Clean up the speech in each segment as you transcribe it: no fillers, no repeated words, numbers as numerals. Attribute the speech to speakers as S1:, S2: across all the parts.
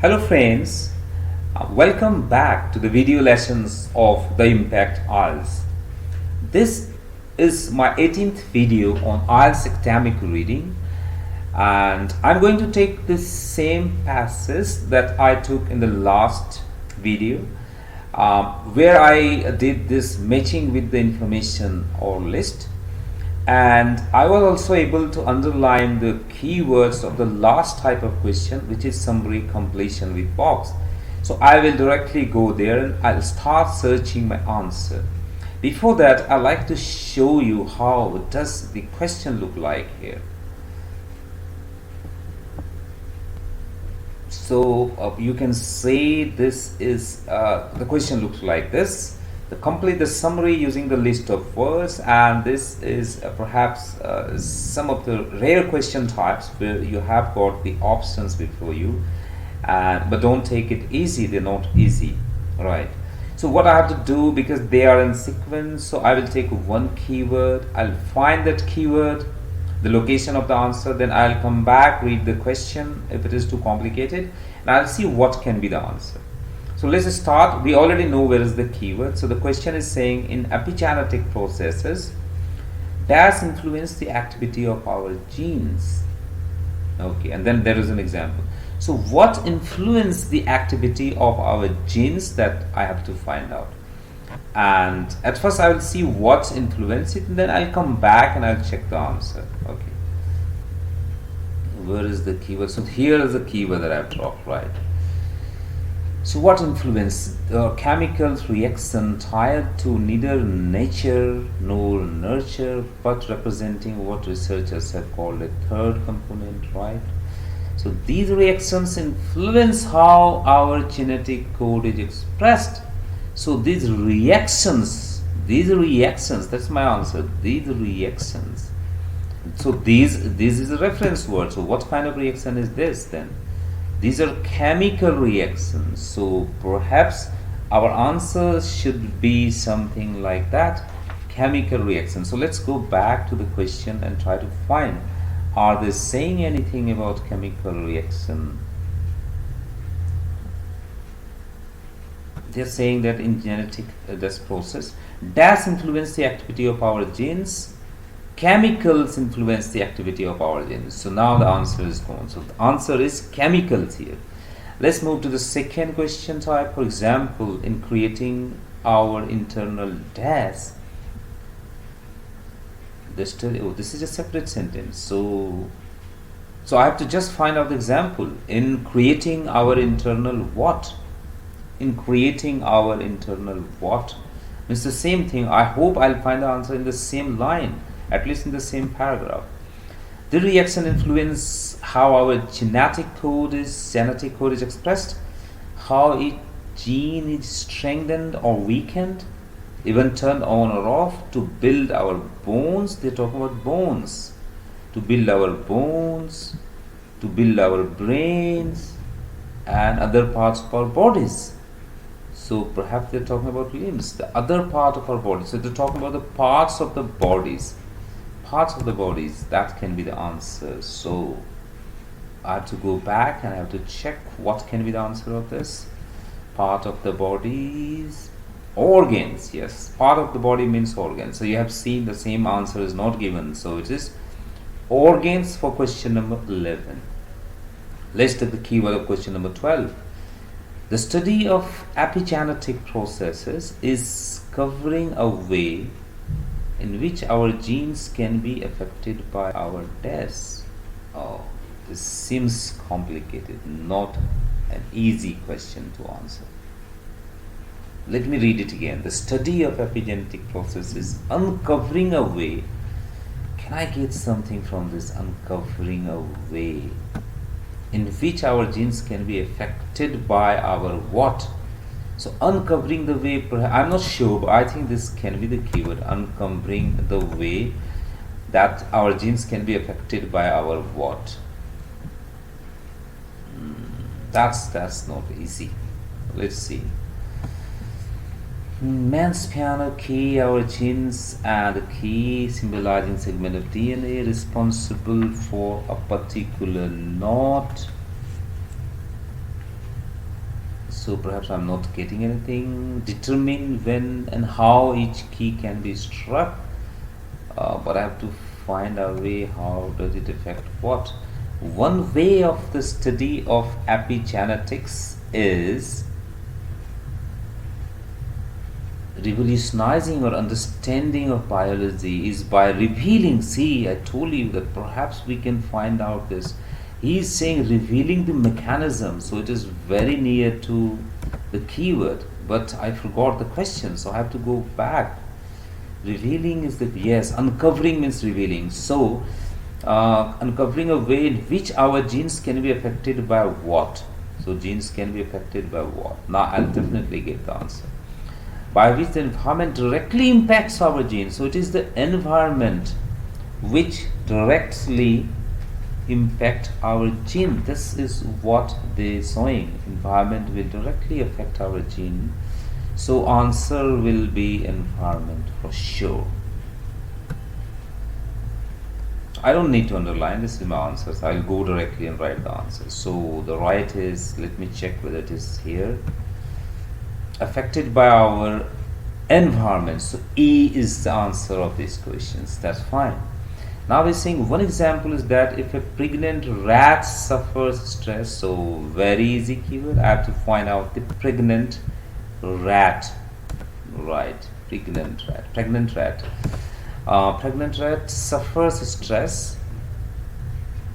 S1: Hello friends, welcome back to the video lessons of the IMPACT IELTS. This is my 18th video on IELTS academic reading, and I'm going to take the same passage that I took in the last video where I did this matching with the information or list, and I was also able to underline the keywords of the last type of question, which is summary completion with box. So I will directly go there and I'll start searching my answer. Before that, I'd like to show you how does the question look like here. So you can say this is the question looks like this. Complete the summary using the list of words, and this is perhaps some of the rare question types where you have got the options before you, but don't take it easy, they're not easy, right? So what I have to do, because they are in sequence, so I will take one keyword, I'll find that keyword, the location of the answer, then I'll come back, read the question if it is too complicated, and I'll see what can be the answer. So let's start. We already know where is the keyword. So the question is saying, in epigenetic processes, does influence the activity of our genes? Okay, and then there is an example. So what influence the activity of our genes, that I have to find out. And at first I will see what influence it, and then I'll come back and I'll check the answer. Okay. Where is the keyword? So here is the keyword that I've dropped, right? So what influence? Chemicals reaction tied to neither nature nor nurture, but representing what researchers have called a third component, right? So these reactions influence how our genetic code is expressed. So these reactions, that's my answer, these reactions. So this is a reference word. So what kind of reaction is this then? These are chemical reactions, so perhaps our answer should be something like that, chemical reaction. So let's go back to the question and try to find, are they saying anything about chemical reaction? They're saying that in genetic this process does influence the activity of our genes. Chemicals influence the activity of our genes. So now the answer is gone. So the answer is chemicals here. Let's move to the second question type. For example, in creating our internal dash, this is a separate sentence. So I have to just find out the example. In creating our internal what? In creating our internal what? It's the same thing. I hope I'll find the answer in the same line, at least in the same paragraph. The reaction influence how our genetic code is expressed, how each gene is strengthened or weakened, even turned on or off to build our bones. They talk about bones, to build our bones, to build our brains and other parts of our bodies. So perhaps they're talking about limbs, the other part of our body. So they're talking about the parts of the bodies. Parts of the bodies, that can be the answer. So I have to go back and I have to check what can be the answer of this. Part of the bodies, organs. Yes, part of the body means organs. So you have seen the same answer is not given. So it is organs for question number 11. Let's take the keyword of question number 12. The study of epigenetic processes is covering a way in which our genes can be affected by our dash. Oh, this seems complicated, not an easy question to answer. Let me read it again. The study of epigenetic processes uncovering a way. Can I get something from this? Uncovering a way in which our genes can be affected by our what? So uncovering the way, I'm not sure, but I think this can be the keyword, uncovering the way that our genes can be affected by our what? That's not easy. Let's see. Man's piano key, our genes, and the key symbolizing segment of DNA responsible for a particular note So perhaps I'm not getting anything. Determine when and how each key can be struck. But I have to find a way how does it affect what. One way of the study of epigenetics is revolutionizing or understanding of biology is by revealing. See, I told you that perhaps we can find out this. He is saying revealing the mechanism, so it is very near to the keyword, but I forgot the question, so I have to go back. Revealing is the, yes, uncovering means revealing. So uncovering a way in which our genes can be affected by what. So genes can be affected by what. Now I'll definitely get the answer. By which the environment directly impacts our genes. So it is the environment which directly impact our gene. This is what they're showing. Environment will directly affect our gene. So answer will be environment for sure. I don't need to underline, this is my answers. I'll go directly and write the answer. So the right is, let me check whether it is here. Affected by our environment. So E is the answer of these questions. That's fine. Now we're saying one example is that if a pregnant rat suffers stress, so very easy keyword. I have to find out the pregnant rat. Right, pregnant rat. Pregnant rat suffers stress.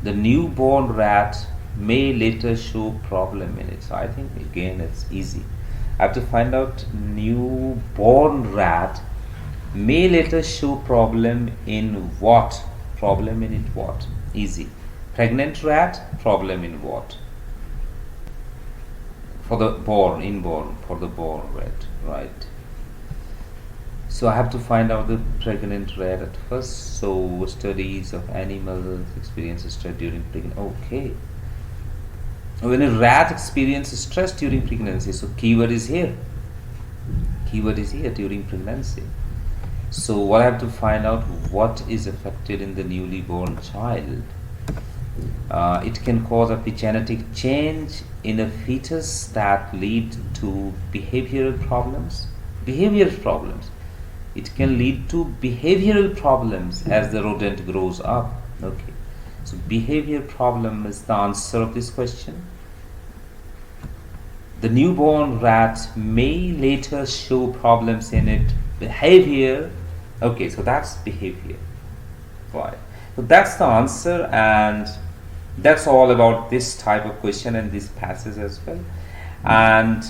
S1: The newborn rat may later show problem in it. So I think again it's easy. I have to find out newborn rat may later show problem in what? Problem in it what? Easy. Pregnant rat, problem in what? For the inborn, for the born rat, right? So I have to find out the pregnant rat at first. So studies of animals experiences stress during pregnancy. Okay. When a rat experiences stress during pregnancy, so keyword is here. Keyword is here, during pregnancy. So what I have to find out, what is affected in the newly born child. It can cause epigenetic change in a fetus that lead to behavioral problems. Behavioral problems. It can lead to behavioral problems as the rodent grows up. Okay. So behavior problem is the answer of this question. The newborn rat may later show problems in it. Behavior. Okay, so that's behavior. Right. So that's the answer, and that's all about this type of question and this passage as well. And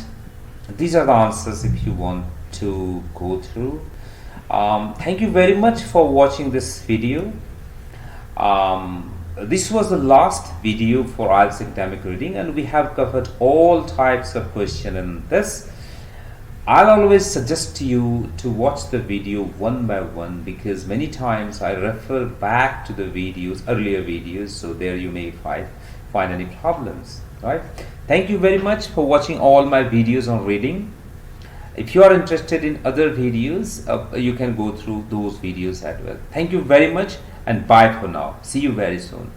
S1: these are the answers if you want to go through. Thank you very much for watching this video. This was the last video for IELTS academic reading, and we have covered all types of question in this. I'll always suggest to you to watch the video one by one, because many times I refer back to the videos, earlier videos, so there you may find any problems, right? Thank you very much for watching all my videos on reading. If you are interested in other videos, you can go through those videos as well. Thank you very much, and bye for now. See you very soon.